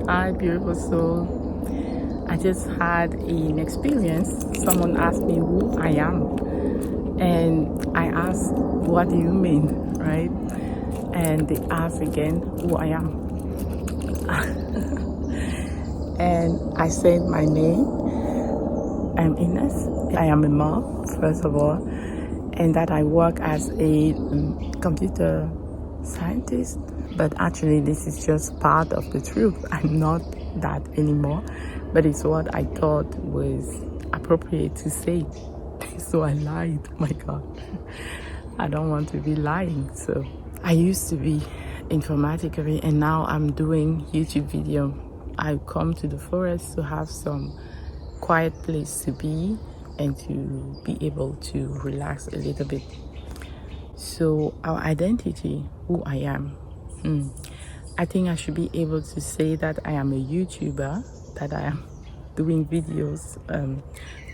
Hi, beautiful soul. I just had an experience. Someone asked me who I am, and I asked, "What do you mean?" Right? And they asked again, "Who I am?" And I said my name. I'm Inès. I am a mom, first of all, and that I work as a computer scientist. But actually, this is just part of the truth. I'm not that anymore, but it's what I thought was appropriate to say. So I lied. My God, I don't want to be lying. So I used to be informatically, and now I'm doing YouTube video. I come to the forest to have some quiet place to be and to be able to relax a little bit. So our identity, who I am, I think I should be able to say that I am a YouTuber, that I am doing videos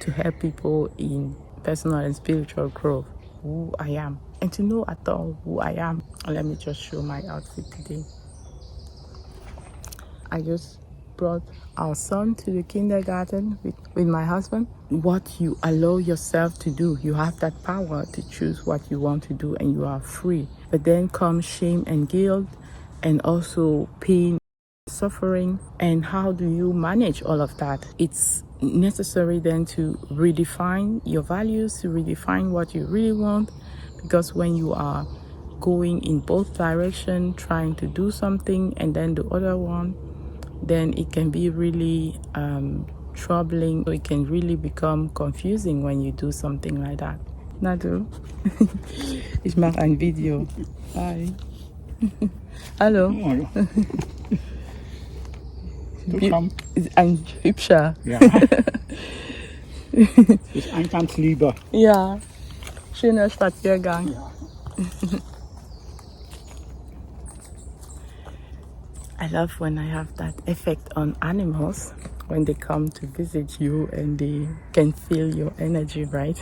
to help people in personal and spiritual growth, who I am. And to know at all who I am, let me just show my outfit today. I just brought our son to the kindergarten with my husband. What you allow yourself to do, you have that power to choose what you want to do, and you are free. But then comes shame and guilt, and also pain, suffering. And how do you manage all of that? It's necessary then to redefine your values, to redefine what you really want, because when you are going in both directions, trying to do something and then the other one, then it can be really troubling. It can really become confusing when you do something like that. Nadu, ich mache ein Video. Hi. Hallo. Hallo. Ein hübscher. Ja. Ist ein ganz lieber. Ja, schöner Spaziergang. Ja. I love when I have that effect on animals when they come to visit you and they can feel your energy, right?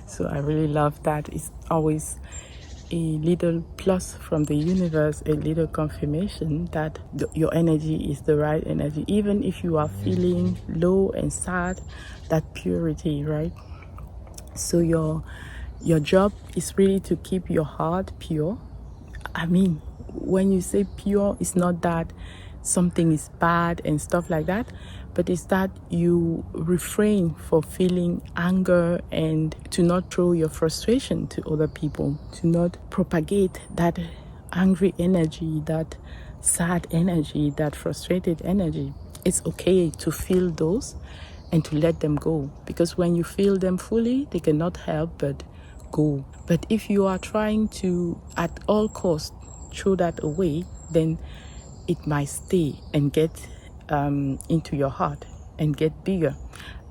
So I really love that. It's always a little plus from the universe, a little confirmation that your energy is the right energy. Even if you are feeling low and sad, that purity, right? So your job is really to keep your heart pure. I mean, when you say pure, it's not that something is bad and stuff like that, but it's that you refrain for feeling anger and to not throw your frustration to other people, to not propagate that angry energy, that sad energy, that frustrated energy. It's okay to feel those and to let them go, because when you feel them fully, they cannot help but go. But if you are trying to, at all costs, throw that away, then it might stay and get into your heart and get bigger.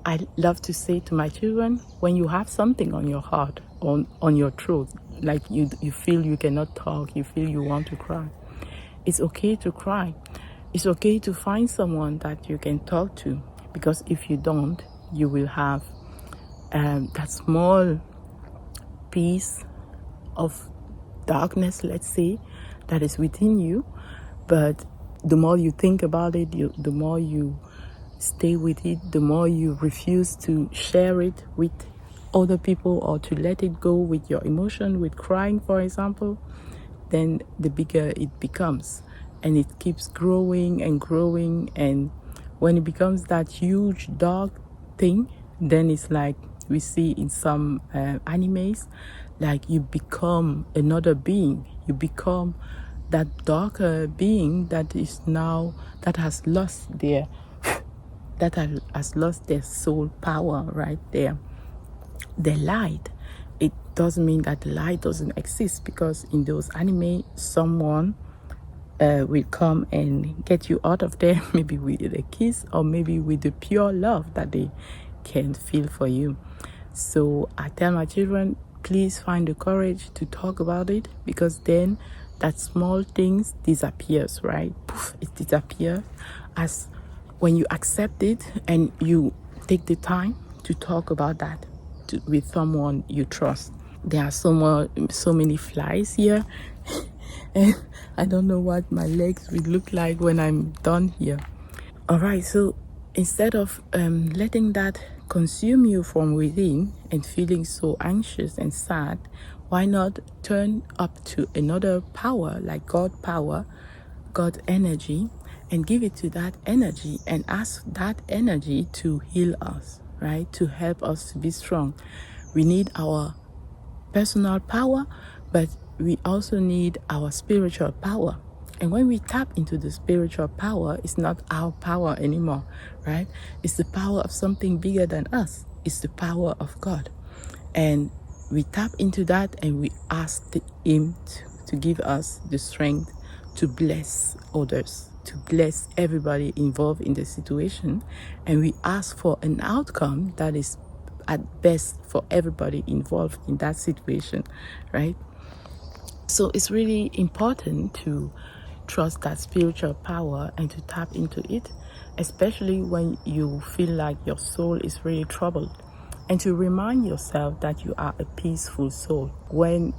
I love to say to my children, when you have something on your heart, on your throat, like you feel you cannot talk, you feel you want to cry, it's okay to cry. It's okay to find someone that you can talk to, because if you don't, you will have that small piece of darkness, let's say, that is within you. But the more you think about it, the more you stay with it, the more you refuse to share it with other people or to let it go with your emotion, with crying, for example, then the bigger it becomes. And it keeps growing and growing. And when it becomes that huge dark thing, then it's like we see in some animes, like you become another being. You become that darker being that is now, that has lost their soul power, right there, the light. It doesn't mean that the light doesn't exist, because in those anime, someone will come and get you out of there, maybe with a kiss or maybe with the pure love that they can feel for you. So I tell my children, please find the courage to talk about it, because then that small things disappears, right? Poof, it disappears as when you accept it and you take the time to talk about that with someone you trust. There are so many flies here and I don't know what my legs will look like when I'm done here. All right, so instead of letting that consume you from within and feeling so anxious and sad, why not turn up to another power like God power, God energy, and give it to that energy and ask that energy to heal us, right? To help us to be strong. We need our personal power, but we also need our spiritual power. And when we tap into the spiritual power, it's not our power anymore, right? It's the power of something bigger than us. It's the power of God. And we tap into that and we ask Him to give us the strength to bless others, to bless everybody involved in the situation. And we ask for an outcome that is at best for everybody involved in that situation, right? So it's really important to trust that spiritual power and to tap into it, especially when you feel like your soul is really troubled, and to remind yourself that you are a peaceful soul. When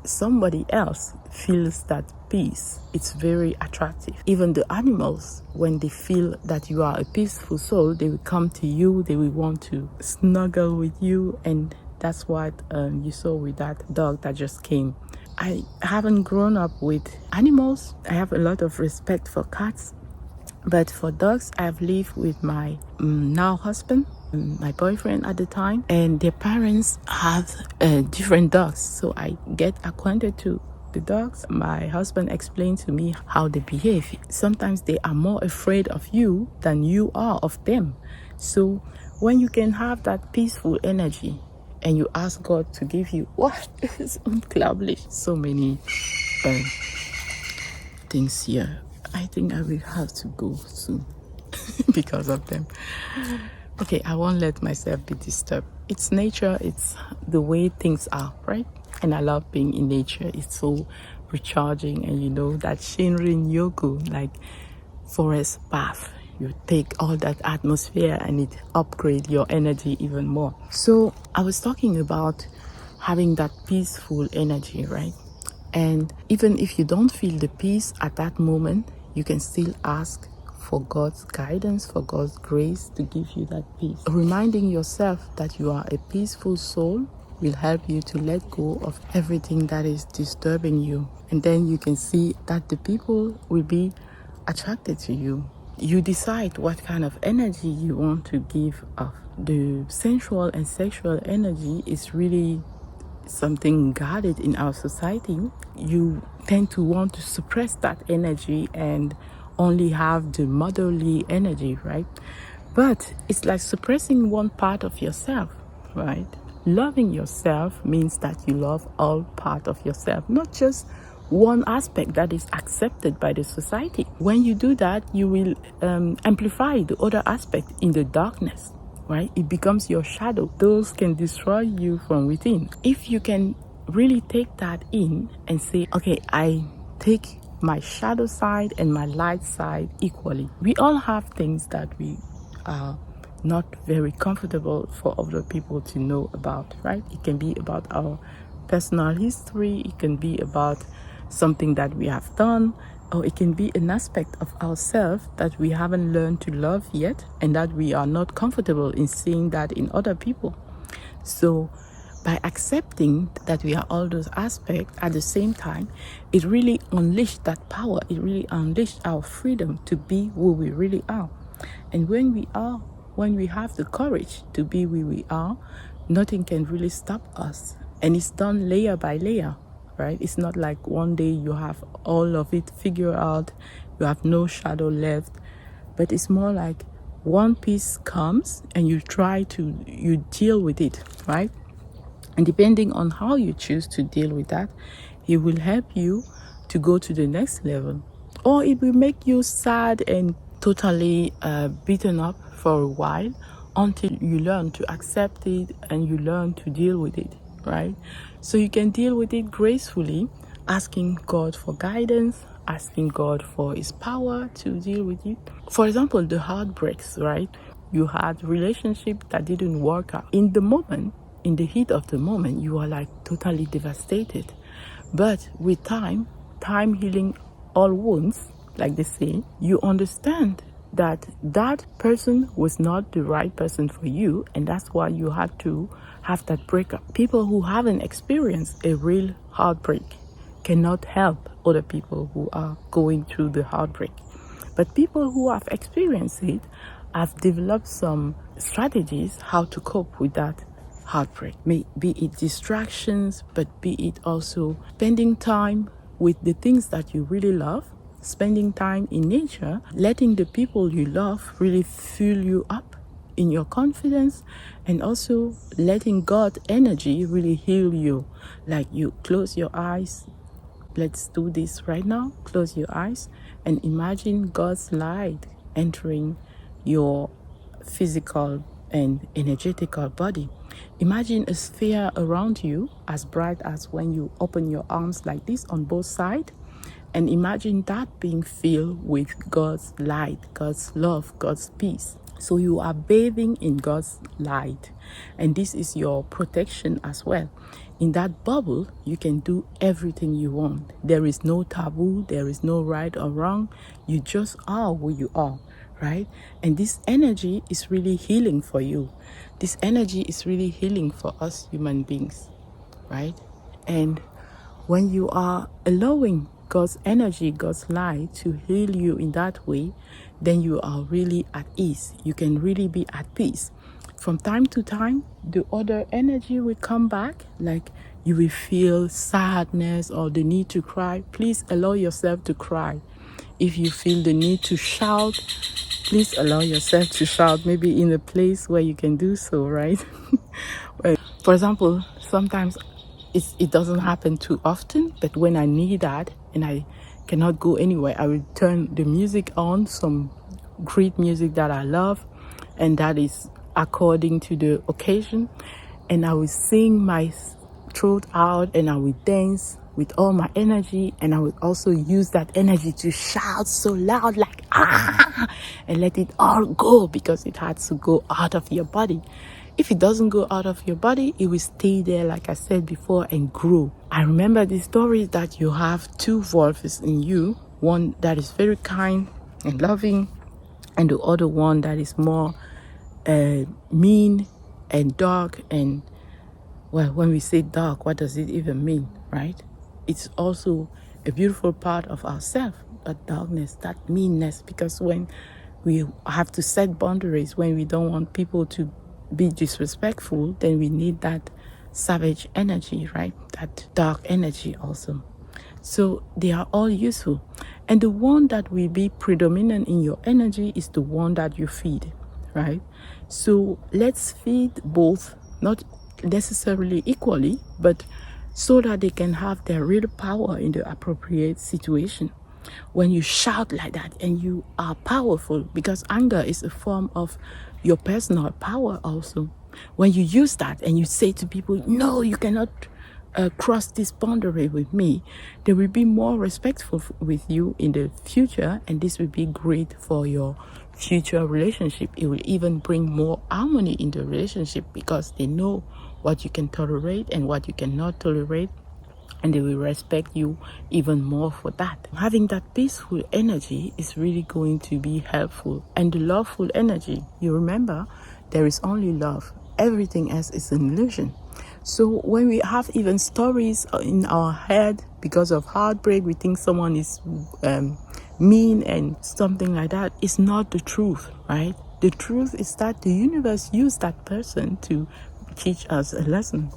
somebody else feels that peace, it's very attractive. Even the animals, when they feel that you are a peaceful soul, they will come to you, they will want to snuggle with you, and that's what you saw with that dog that just came. I haven't grown up with animals. I have a lot of respect for cats, but for dogs, I've lived with my now husband, my boyfriend at the time, and their parents have different dogs. So I get acquainted to the dogs. My husband explained to me how they behave. Sometimes they are more afraid of you than you are of them. So when you can have that peaceful energy and you ask God to give you what is unglaublich, so many things here. I think I will have to go soon because of them. Okay, I won't let myself be disturbed. It's nature, it's the way things are, right? And I love being in nature. It's so recharging, and you know that Shinrin Yoku, like forest bath. You take all that atmosphere and it upgrades your energy even more. So I was talking about having that peaceful energy, right? And even if you don't feel the peace at that moment, you can still ask for God's guidance, for God's grace to give you that peace. Reminding yourself that you are a peaceful soul will help you to let go of everything that is disturbing you. And then you can see that the people will be attracted to you. You decide what kind of energy you want to give off. The sensual and sexual energy is really something guarded in our society. You tend to want to suppress that energy and only have the motherly energy, right? But it's like suppressing one part of yourself, right? Loving yourself means that you love all part of yourself, not just one aspect that is accepted by the society. When you do that, you will amplify the other aspect in the darkness, right? It becomes your shadow. Those can destroy you from within. If you can really take that in and say, okay, I take my shadow side and my light side equally. We all have things that we are not very comfortable for other people to know about, right? It can be about our personal history, it can be about something that we have done, or it can be an aspect of ourselves that we haven't learned to love yet and that we are not comfortable in seeing that in other people. So by accepting that we are all those aspects at the same time, it really unleashed that power. It really unleashed our freedom to be who we really are. And when we have the courage to be who we are, nothing can really stop us. And it's done layer by layer, right? It's not like one day you have all of it figured out, you have no shadow left, but it's more like one piece comes and you deal with it, right? And depending on how you choose to deal with that, it will help you to go to the next level. Or it will make you sad and totally beaten up for a while until you learn to accept it and you learn to deal with it, right? So you can deal with it gracefully, asking God for guidance, asking God for His power to deal with it. For example, the heartbreaks, right? You had relationship that didn't work out. In the moment, in the heat of the moment, you are like totally devastated. But with time healing all wounds, like they say, you understand that that person was not the right person for you, and that's why you had to have that breakup. People who haven't experienced a real heartbreak cannot help other people who are going through the heartbreak. But people who have experienced it have developed some strategies how to cope with that heartbreak. Be it distractions, but be it also spending time with the things that you really love, spending time in nature, letting the people you love really fill you up in your confidence, and also letting God's energy really heal you. Like you close your eyes. Let's do this right now. Close your eyes and imagine God's light entering your physical and energetical body. Imagine a sphere around you as bright as when you open your arms like this on both sides, and imagine that being filled with God's light, God's love, God's peace. So you are bathing in God's light, and this is your protection as well. In that bubble, you can do everything you want. There is no taboo, there is no right or wrong. You just are who you are, right? And this energy is really healing for you. This energy is really healing for us human beings, right? And when you are allowing God's energy, God's light to heal you in that way, then you are really at ease. You can really be at peace. From time to time, the other energy will come back, like you will feel sadness or the need to cry. Please allow yourself to cry. If you feel the need to shout, please allow yourself to shout, maybe in a place where you can do so, right? Well, for example, sometimes it doesn't happen too often, but when I need that and I cannot go anywhere, I will turn the music on, some great music that I love, and that is according to the occasion, and I will sing my throat out, and I will dance with all my energy, and I will also use that energy to shout so loud, like ah, and let it all go, because it has to go out of your body. If it doesn't go out of your body, it will stay there, like I said before, and grow. I remember the story that you have two voices in you, one that is very kind and loving, and the other one that is more mean and dark. And well, when we say dark, what does it even mean, right? It's also a beautiful part of ourselves, that darkness, that meanness, because when we have to set boundaries, when we don't want people to be disrespectful, then we need that savage energy, right? That dark energy also. So they are all useful. And the one that will be predominant in your energy is the one that you feed, right? So let's feed both, not necessarily equally, but so that they can have their real power in the appropriate situation. When you shout like that and you are powerful, because anger is a form of your personal power also. When you use that and you say to people, no, you cannot cross this boundary with me, they will be more respectful with you in the future, and this will be great for your future relationship. It will even bring more harmony in the relationship, because they know what you can tolerate and what you cannot tolerate, and they will respect you even more for that. Having that peaceful energy is really going to be helpful. And the loveful energy, you remember, there is only love. Everything else is an illusion. So when we have even stories in our head because of heartbreak, we think someone is mean and something like that. It's not the truth, right? The truth is that the universe used that person to teach us a lesson.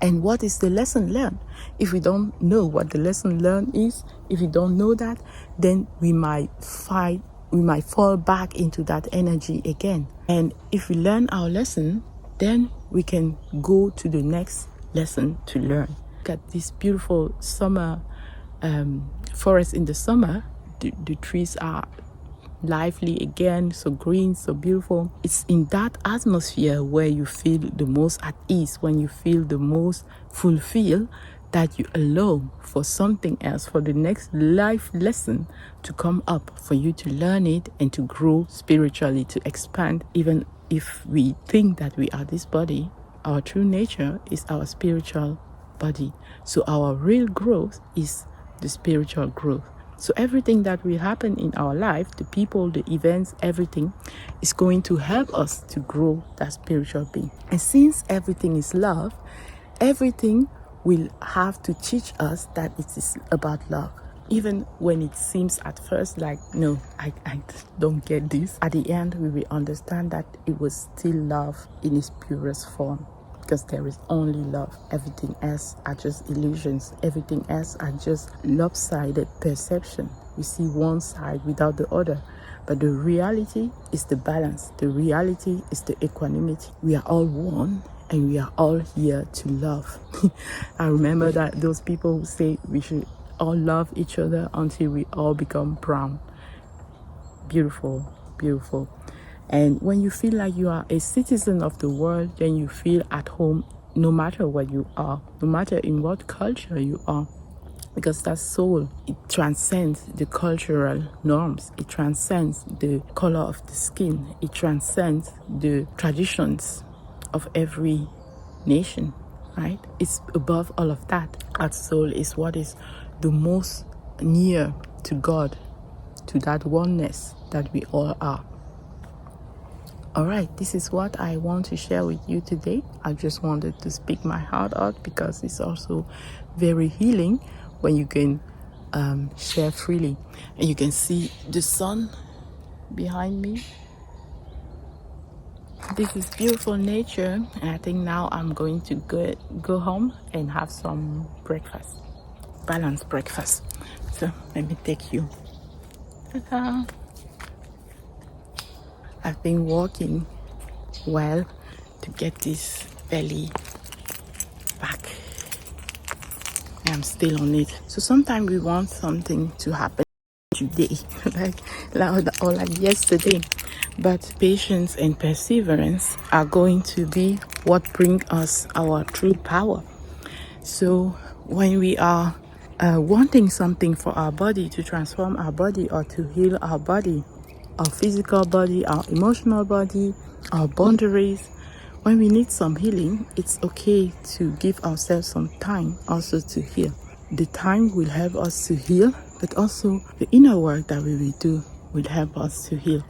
And what is the lesson learned? If we don't know what the lesson learned is, if we don't know that, then we might fall back into that energy again. And if we learn our lesson, then we can go to the next lesson to learn. Look at this beautiful summer forest in the summer. The trees are lively again, so green, so beautiful. It's in that atmosphere where you feel the most at ease, when you feel the most fulfilled, that you allow for something else, for the next life lesson to come up, for you to learn it and to grow spiritually, to expand. Even if we think that we are this body, our true nature is our spiritual body. So our real growth is the spiritual growth. So everything that will happen in our life, the people, the events, everything is going to help us to grow that spiritual being. And since everything is love, everything will have to teach us that it is about love. Even when it seems at first like, no, I don't get this. At the end, we will understand that it was still love in its purest form. Because there is only love. Everything else are just illusions. Everything else are just lopsided perception. We see one side without the other. But the reality is the balance. The reality is the equanimity. We are all one and we are all here to love. I remember that those people who say we should all love each other until we all become brown. Beautiful, beautiful. And when you feel like you are a citizen of the world, then you feel at home no matter where you are, no matter in what culture you are. Because that soul, it transcends the cultural norms. It transcends the color of the skin. It transcends the traditions of every nation, right? It's above all of that. Our soul is what is the most near to God, to that oneness that we all are. All right, this is what I want to share with you today. I just wanted to speak my heart out because it's also very healing when you can share freely. And you can see the sun behind me. This is beautiful nature, and I think now I'm going to go home and have some breakfast, balanced breakfast. So let me take you. Ta-da. I've been walking well to get this belly back. I'm still on it. So sometimes we want something to happen today, or like yesterday. But patience and perseverance are going to be what bring us our true power. So when we are wanting something for our body, to transform our body or to heal our body, our physical body, our emotional body, our boundaries, when we need some healing, it's okay to give ourselves some time also to heal. The time will help us to heal, but also the inner work that we will do will help us to heal.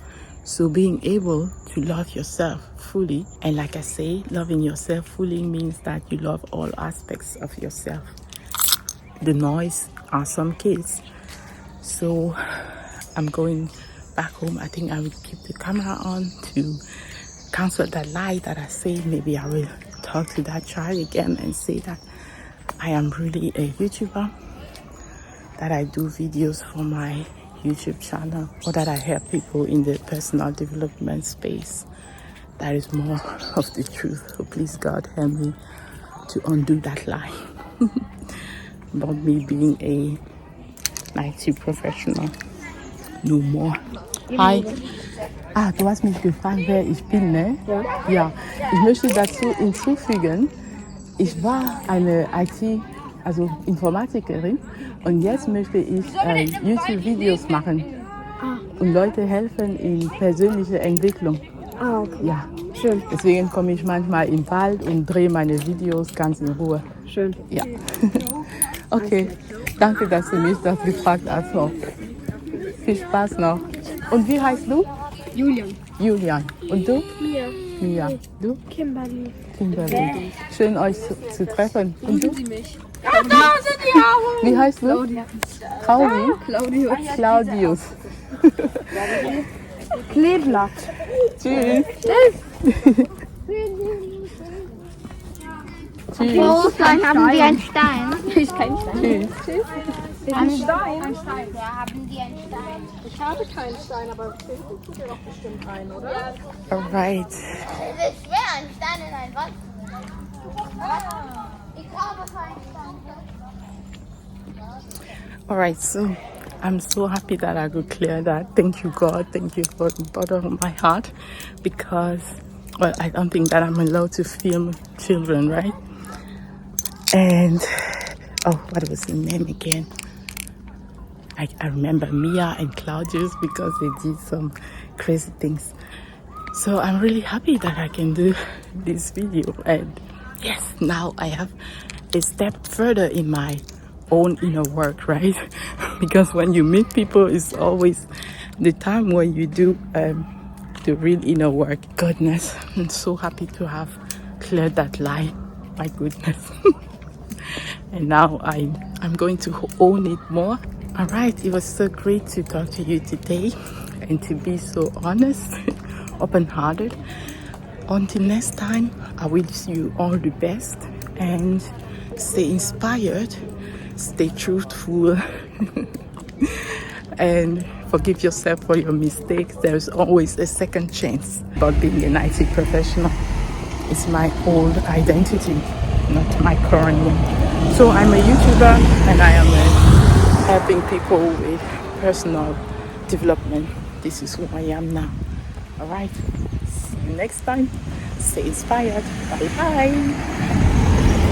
So being able to love yourself fully, and like I say, loving yourself fully means that you love all aspects of yourself. The noise are some kids. So I'm going back home. I think I will keep the camera on to cancel that lie that I say. Maybe I will talk to that child again and say that I am really a YouTuber, that I do videos for my YouTube channel, or that I help people in the personal development space. That is more of the truth. So please God help me to undo that lie about me being a IT professional. No more. Hi. Du hast mich gefragt, wer ich bin, ne? Ja. Ja. Ich möchte dazu hinzufügen, ich war eine IT, also Informatikerin, und jetzt möchte ich YouTube-Videos machen und Leute helfen in persönlicher Entwicklung. Ah, okay. Ja. Schön. Deswegen komme ich manchmal im Wald und drehe meine Videos ganz in Ruhe. Schön. Ja. Okay. Danke, dass du mich das gefragt hast. Viel Spaß noch. Und wie heißt du? Julian. Julian. Und du? Mia. Mia. Du? Kimberly. Kimberly. Schön euch zu treffen. Und du? Sie mich. Ja, da sind die Augen. Wie heißt du? Claudia. Claudi? Claudius. Claudius. Kleeblatt. Tschüss. Tschüss. Wo haben die einen Stein? Ich kein Stein. Tschüss. Ein Stein? Ein Stein. Ja, haben die einen Stein? Ich habe keinen Stein, aber Facebook tut ja doch bestimmt einen, oder? Ja. Alright. Es ist schwer, einen Stein in ein Wald zu bringen. Ich habe keinen Stein. Alright, so I'm so happy that I could clear that. Thank you, God. Thank you for the bottom of my heart. Because, well, I don't think that I'm allowed to film children, right? And, oh, what was the name again? I remember Mia and Claudius because they did some crazy things. So I'm really happy that I can do this video. And yes, now I have a step further in my own inner work, right? Because when you meet people, it's always the time when you do the real inner work. Goodness, I'm so happy to have cleared that lie. My goodness. And now I'm going to own it more. All right, it was so great to talk to you today and to be so honest, open-hearted. Until next time, I wish you all the best and stay inspired, stay truthful, and forgive yourself for your mistakes. There's always a second chance. About being an IT professional, it's my old identity, not my current one. So I'm a YouTuber and I am helping people with personal development. This is who I am now. All right, see you next time. Stay inspired. Bye bye.